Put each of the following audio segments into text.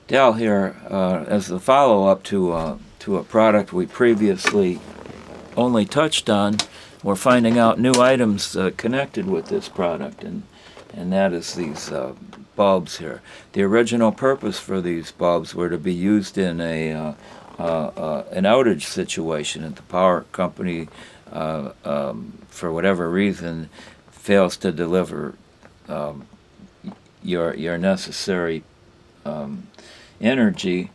Dell here, as a follow-up to a product we previously only touched on, we're finding out new items connected with this product, and that is these bulbs here. The original purpose for these bulbs were to be used in an outage situation, and the power company, for whatever reason, fails to deliver your necessary energy.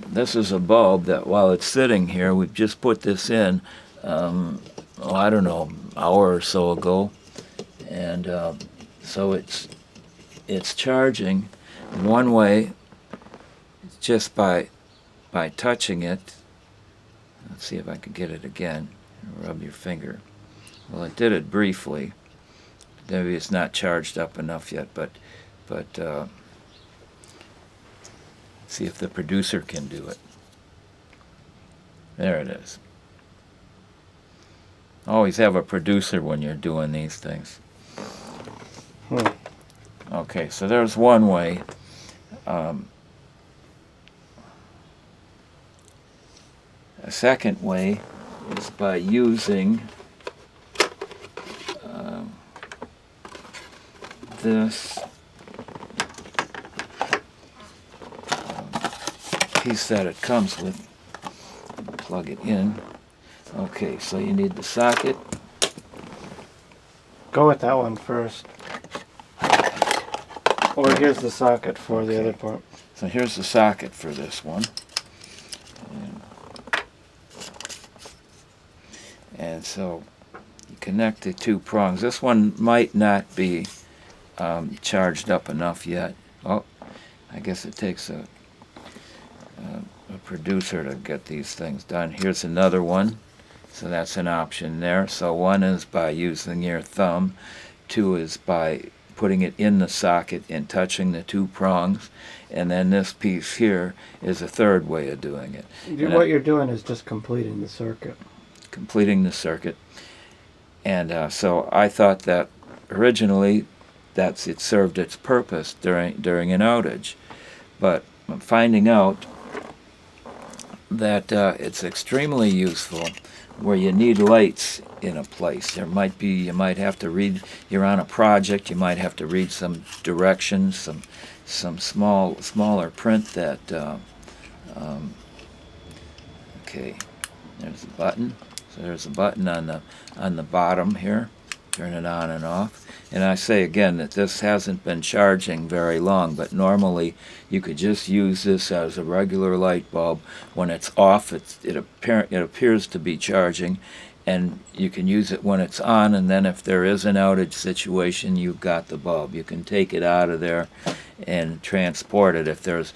This is a bulb that, while it's sitting here, we've just put this in, I don't know, an hour or so ago, and so it's charging. One way, just by touching it. Let's see if I can get it again. Rub your finger. Well, it did it briefly. Maybe it's not charged up enough yet, but see if the producer can do it. There it is. Always have a producer when you're doing these things. Okay, so there's one way. A second way is by using this piece that it comes with. Plug it in. Okay, so you need the socket. Go with that one first. Or here's the socket for the other part. So here's the socket for this one. And so you connect the two prongs. This one might not be charged up enough yet. Oh, I guess it takes a producer to get these things done. Here's another one. So that's an option there. So one is by using your thumb. Two is by putting it in the socket and touching the two prongs. And then this piece here is a third way of doing it. What you're doing is just completing the circuit. Completing the circuit. And so I thought that originally it served its purpose during an outage. But I'm finding out that it's extremely useful where you need lights in a place. You might have to read, you're on a project, you might have to read some directions, some smaller print that, okay, there's a button. So there's a button on the bottom here, turn it on and off. And I say again that this hasn't been charging very long, but normally you could just use this as a regular light bulb. When it's off, it appears to be charging, and you can use it when it's on, and then if there is an outage situation, you've got the bulb. You can take it out of there and transport it. If there's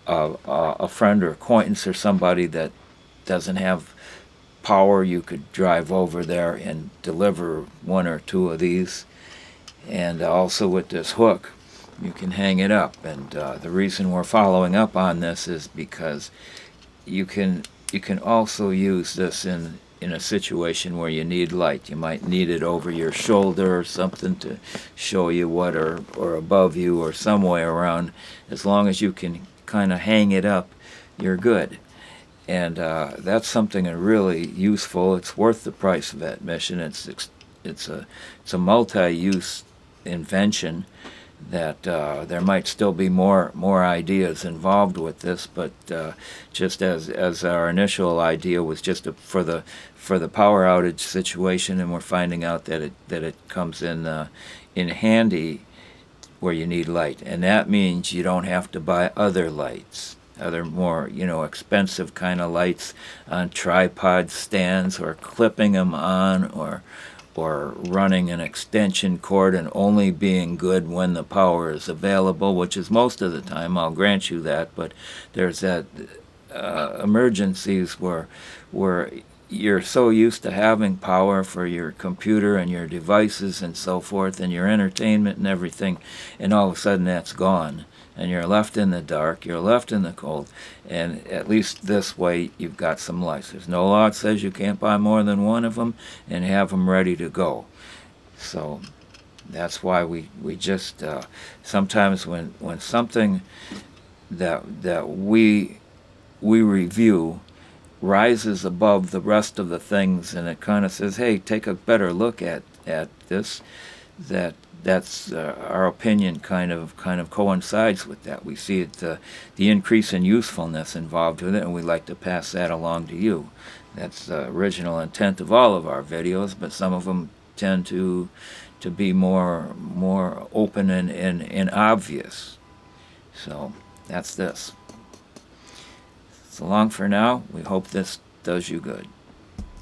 a friend or acquaintance or somebody that doesn't have power, you could drive over there and deliver one or two of these. And also with this hook, you can hang it up. And the reason we're following up on this is because you can also use this in a situation where you need light. You might need it over your shoulder or something to show you what, or above you or somewhere around. As long as you can kind of hang it up, you're good. And that's something really useful. It's worth the price of admission. It's a multi-use invention that there might still be more ideas involved with this, but just as our initial idea was just for the power outage situation, and we're finding out that it comes in handy where you need light, and that means you don't have to buy other lights. Other more, expensive kind of lights on tripod stands, or clipping them on, or running an extension cord and only being good when the power is available, which is most of the time, I'll grant you that, but there's that emergencies where you're so used to having power for your computer and your devices and so forth and your entertainment and everything, and all of a sudden that's gone. And you're left in the dark, you're left in the cold, and at least this way you've got some lights. There's no law that says you can't buy more than one of them and have them ready to go. So that's why we just, sometimes when something that we review rises above the rest of the things, and it kind of says, hey, take a better look at this. That's our opinion kind of coincides with that. We see it, the increase in usefulness involved with it, and we'd like to pass that along to you. That's the original intent of all of our videos, but some of them tend to be more open and obvious. So that's this. So long for now. We hope this does you good.